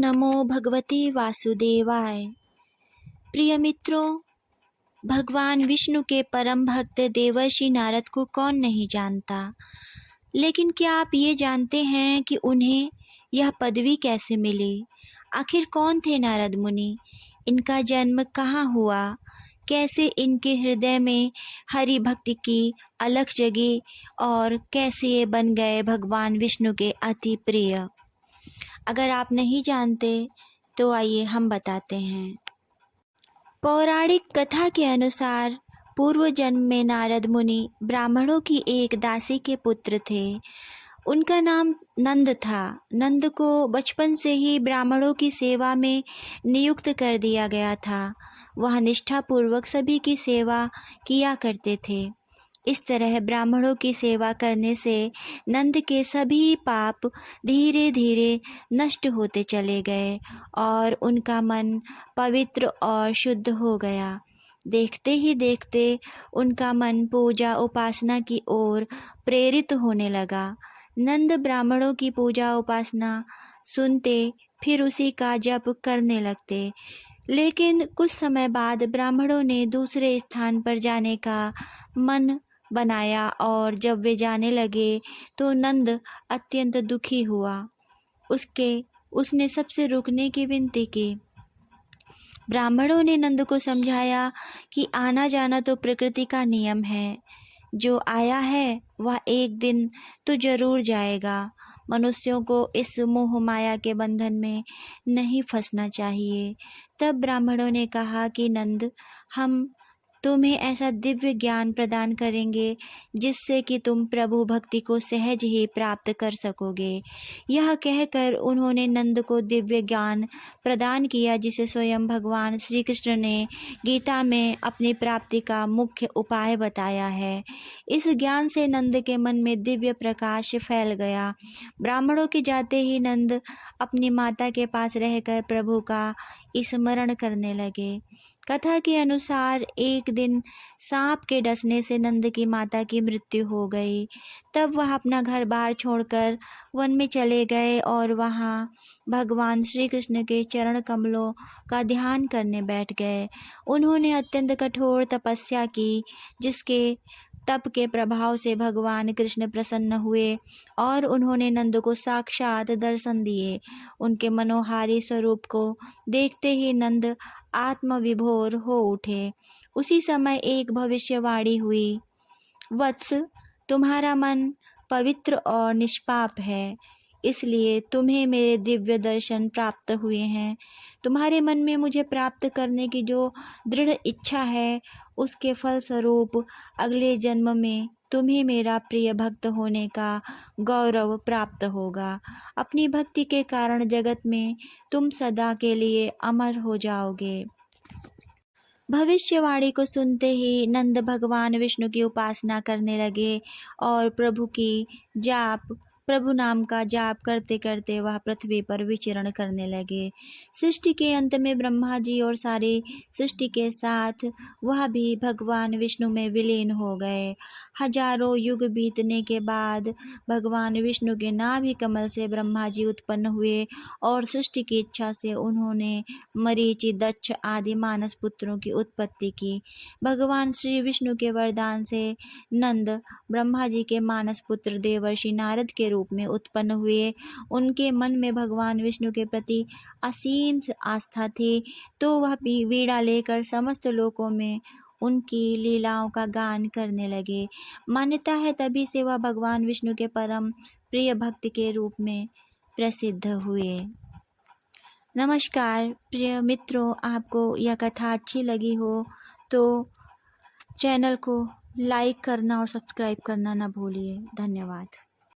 नमो भगवते वासुदेवाय। प्रिय मित्रों, भगवान विष्णु के परम भक्त देवर्षि नारद को कौन नहीं जानता, लेकिन क्या आप ये जानते हैं कि उन्हें यह पदवी कैसे मिली? आखिर कौन थे नारद मुनि? इनका जन्म कहाँ हुआ? कैसे इनके हृदय में हरि भक्ति की अलख जगी और कैसे ये बन गए भगवान विष्णु के अति प्रिय? अगर आप नहीं जानते तो आइए हम बताते हैं। पौराणिक कथा के अनुसार पूर्व जन्म में नारद मुनि ब्राह्मणों की एक दासी के पुत्र थे। उनका नाम नंद था। नंद को बचपन से ही ब्राह्मणों की सेवा में नियुक्त कर दिया गया था। वह निष्ठापूर्वक सभी की सेवा किया करते थे। इस तरह ब्राह्मणों की सेवा करने से नंद के सभी पाप धीरे धीरे नष्ट होते चले गए और उनका मन पवित्र और शुद्ध हो गया। देखते ही देखते उनका मन पूजा उपासना की ओर प्रेरित होने लगा। नंद ब्राह्मणों की पूजा उपासना सुनते फिर उसी का जप करने लगते। लेकिन कुछ समय बाद ब्राह्मणों ने दूसरे स्थान पर जाने का मन बनाया और जब वे जाने लगे तो नंद अत्यंत दुखी हुआ। उसने सबसे रुकने की विनती की। ब्राह्मणों ने नंद को समझाया कि आना जाना तो प्रकृति का नियम है। जो आया है वह एक दिन तो जरूर जाएगा। मनुष्यों को इस मोह माया के बंधन में नहीं फंसना चाहिए। तब ब्राह्मणों ने कहा कि नंद, हम तुम्हें ऐसा दिव्य ज्ञान प्रदान करेंगे जिससे कि तुम प्रभु भक्ति को सहज ही प्राप्त कर सकोगे। यह कहकर उन्होंने नंद को दिव्य ज्ञान प्रदान किया, जिसे स्वयं भगवान श्री कृष्ण ने गीता में अपनी प्राप्ति का मुख्य उपाय बताया है। इस ज्ञान से नंद के मन में दिव्य प्रकाश फैल गया। ब्राह्मणों के जाते ही नंद अपनी माता के पास रहकर प्रभु का स्मरण करने लगे। कथा के अनुसार एक दिन सांप के डसने से नंद की माता की मृत्यु हो गई। तब वह अपना घर बार छोड़कर वन में चले गए और वहां भगवान श्री कृष्ण के चरण कमलों का ध्यान करने बैठ गए। उन्होंने अत्यंत कठोर तपस्या की, जिसके तप के प्रभाव से भगवान कृष्ण प्रसन्न हुए और उन्होंने नंद को साक्षात दर्शन दिए। उनके मनोहारी स्वरूप को देखते ही नंद आत्मविभोर हो उठे। उसी समय एक भविष्यवाणी हुई, वत्स, तुम्हारा मन पवित्र और निष्पाप है, इसलिए तुम्हें मेरे दिव्य दर्शन प्राप्त हुए हैं। तुम्हारे मन में मुझे प्राप्त करने की जो दृढ़ इच्छा है, उसके फलस्वरूप अगले जन्म में तुम्हें मेरा प्रिय भक्त होने का गौरव प्राप्त होगा। अपनी भक्ति के कारण जगत में तुम सदा के लिए अमर हो जाओगे। भविष्यवाणी को सुनते ही नंद भगवान विष्णु की उपासना करने लगे और प्रभु नाम का जाप करते करते वह पृथ्वी पर विचरण करने लगे। सृष्टि के अंत में ब्रह्मा जी और सारी सृष्टि के साथ वह भी भगवान विष्णु में विलीन हो गए। हजारों युग बीतने के बाद भगवान विष्णु के नाभि कमल से ब्रह्मा जी उत्पन्न हुए और सृष्टि की इच्छा से उन्होंने मरीचि, दक्ष आदि मानस पुत्रों की उत्पत्ति की। भगवान श्री विष्णु के वरदान से नंद ब्रह्मा जी के मानस पुत्र देवर्षि नारद के रूप में उत्पन्न हुए। उनके मन में भगवान विष्णु के प्रति असीम आस्था थी, तो वह वीणा लेकर समस्त लोकों में उनकी लीलाओं का गान करने लगे। मान्यता है तभी से वह भगवान विष्णु के परम प्रिय भक्त के रूप में प्रसिद्ध हुए। नमस्कार प्रिय मित्रों, आपको यह कथा अच्छी लगी हो तो चैनल को लाइक करना और सब्सक्राइब करना ना भूलिए। धन्यवाद।